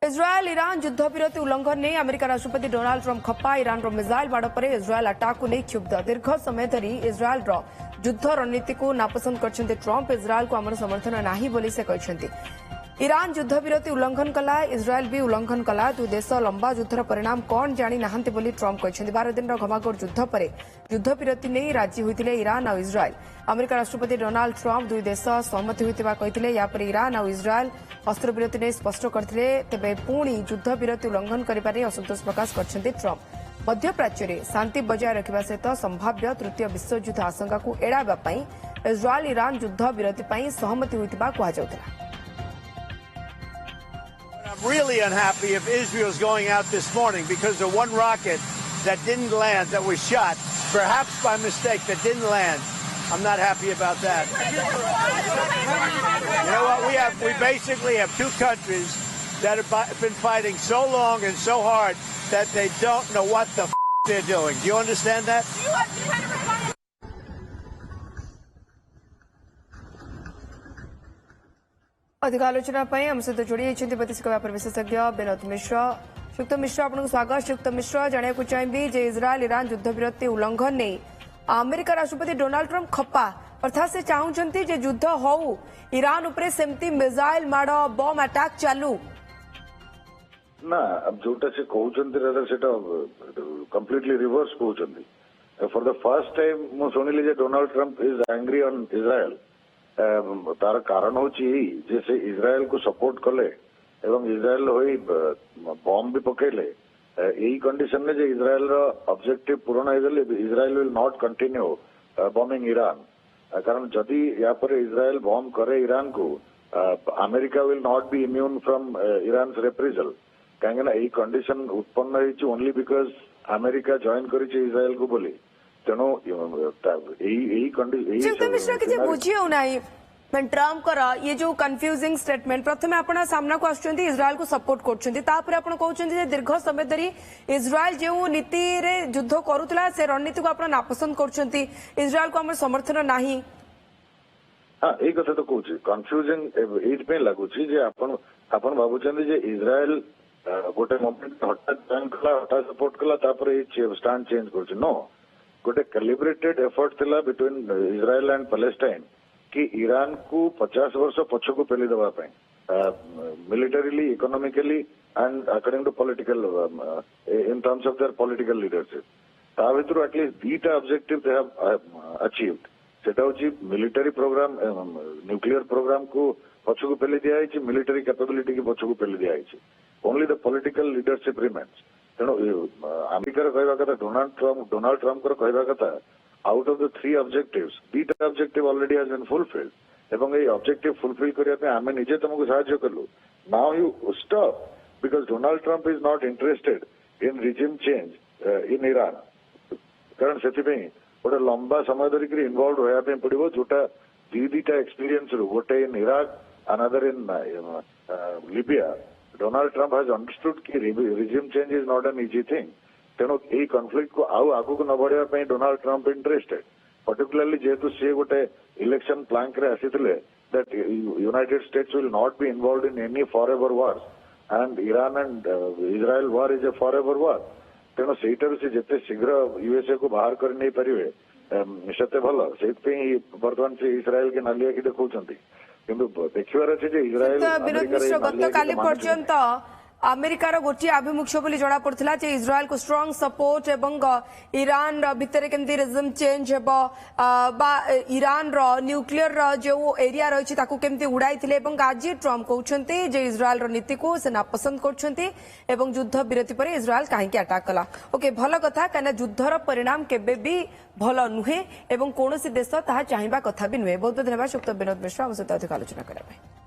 इस्राएल Iran युद्धविरति उल्लंघन नहीं America राष्ट्रपति डोनाल्ड ट्रंप खप्पा ईरान मिसाइल बाड़ पर इस्राएल अटैक को नहीं क्षुब्ध दीर्घ समय धरी इस्राएल युद्ध रणनीति को नापसंद कर ट्रंप इस्राएल को आम समर्थन नहीं बोली से कहते ईरान युद्धविरति उल्लंघन कला इस्राएल भी उल्लंघन कला दुई देश लंबा युद्धर परिणाम कौन जानी नाहांती बोली ट्रंप कहते 12 दिन घमाघोट युद्ध पर युद्धविरति नहीं राजी होते ईरान और इस्राएल अमेरिका राष्ट्रपति डोनाल्ड ट्रंप दुई देश सहमति होता कहते यापर ईरान और इस्राएल अस्त्रविरति नहीं स्पष्ट करते तेज पुणी युद्धविरति उल्लंघन करने असंतोष प्रकाश करते ट्रंप मध्यप्राच्य में शांति बजाय रखा सहित संभाव्य तृतीय विश्वयुद्ध आशंका को एड़ावा इस्राएल ईरान युद्धविरति सहमति होता कहला I'm really unhappy if Israel's going out this morning because the one rocket that didn't land, that was shot, perhaps by mistake, that didn't land. I'm not happy about that. You know what? We basically have two countries that have been fighting so long and so hard that they don't know what the they're doing. Do you understand that? अधिक आलोचना आम सहित जोड़ी वैदेशिक व्यापार विशेषज्ञ विनोद मिश्र श्रीयुक्त मिश्र आपको स्वागत श्रीयुक्त मिश्र जाना चाहिए जे इस्राएल ईरान युद्धविरति उल्लंघन नहीं अमेरिका राष्ट्रपति डोनाल्ड ट्रंप खप्पा अर्थात से चाहते जे युद्ध हो ईरान उपरे सेमती मिसाइल माड़ बम अटैक चालू ना अब जोटा से कहते सेटा कंप्लीटली रिवर्स कहते फॉर द फर्स्ट टाइम मु सुनिली जे Donald Trump is angry on Israel तार कारण हूँ से इज्राएल को सपोर्ट कले एवं इज्राएल हो बम भी पकेले यही कंडीशन में इज्राएल ऑब्जेक्टिव पूर्ण होगले Israel will not continue bombing Iran कारण जदि या पर इज्राएल बम करे ईरान को America will not be immune from Iran reprisal कहीं कंडीशन उत्पन्न होती ओनली बिकॉज अमेरिका जॉइन कर इज्राएल को बोली तेणु बुझी होना ट्रंप कर ये जो कन्फ्यूजिंग स्टेटमेंट प्रथम आप सामना को आसुच्चंती इस्राएल को सपोर्ट कर दीर्घ समय धरी इस्राएल जो नीति रे युद्ध करुला से रणनीति को आप नापसंद कर इस्राएल को आम समर्थन नहीं हाँ यही कथा तो कहूँ कन्फ्यूजिंग ये लगुच भावुं इज्राएल गोटे मोमेंट हठात जॉइन कला हठात सपोर्ट कला स्टांड चेंज कर नो गोटे कैलिब्रेटेड एफर्ट थिला बिटवीन इज्राएल एंड पैलेस्टाइन कि ईरान को 50 वर्ष पछकू पेली देवाई militarily economically and according to political in terms of their political leadership ता भितर एटलीस्ट दीटा ऑब्जेक्टिव दे हैव अचीव्ड सेटा होची मिलिटरी प्रोग्राम न्यूक्लियर प्रोग्राम को पछकू पेली दिया मिलिटरी कैपेबिलिटी की पछकू पेली दिया only the political leadership remains तेणु अमेरिकार कहवा कथा डोनाल्ड ट्रंप कहवा कथा आउट ऑफ द 3 ऑब्जेक्टिव्स दीटा objective already has been fulfilled एवं ये ऑब्जेक्टिव फुलफिल करने आम निजे तुमको साहाय्य कलु now you stop because Donald Trump is not interested in regime change in Iran कारण से गोटे लंबा समय धरिक इनवॉल्व होगा पड़ो जोटा दीटा एक्सपीरियंस रू गोटे in Iraq another in Libya Donald Trump has understood कि regime change is not an easy thing तेणु यही कन्फ्लिक्ट को आगू को न बढ़ाई डोनाल्ड ट्रंप इंटरेस्टेड पर्टिकुलरली जेहेतु सी गोटे इलेक्शन प्लांक रे आसीथिले that United States will not be involved in any forever war and Iran and Israel war is a forever war तेणु सेठार से जिते शीघ्र यूएसए को बाहर कर नहीं पारे से भल से बर्तमान से इस्राएल के नालिया की देखा देखिबार अच्छे इस्राएल अमेरिकार गोटे आभिमुख्य बोली जना पड़ा इस्राएल को स्ट्रांग सपोर्ट एवं ईरान भितर केमती रिजिम चेंज हेब ईरान न्यूक्लियर जो एरिया रही केमती उड़ाई आज ट्रंप कहते जे इस्राएल नीति को से नापसंद कर युद्ध विरति पर इस्राएल कहीं अटैक कला ओके भल कथा कहीं युद्धर परिणाम केबे भी भल नुहे कौन देश ताहा चाहिबा कथा भी नुहे बहुत बहुत धन्यवाद श्रीयुक्त विनोद मिश्र आम सहित अधिक आलोचना करने।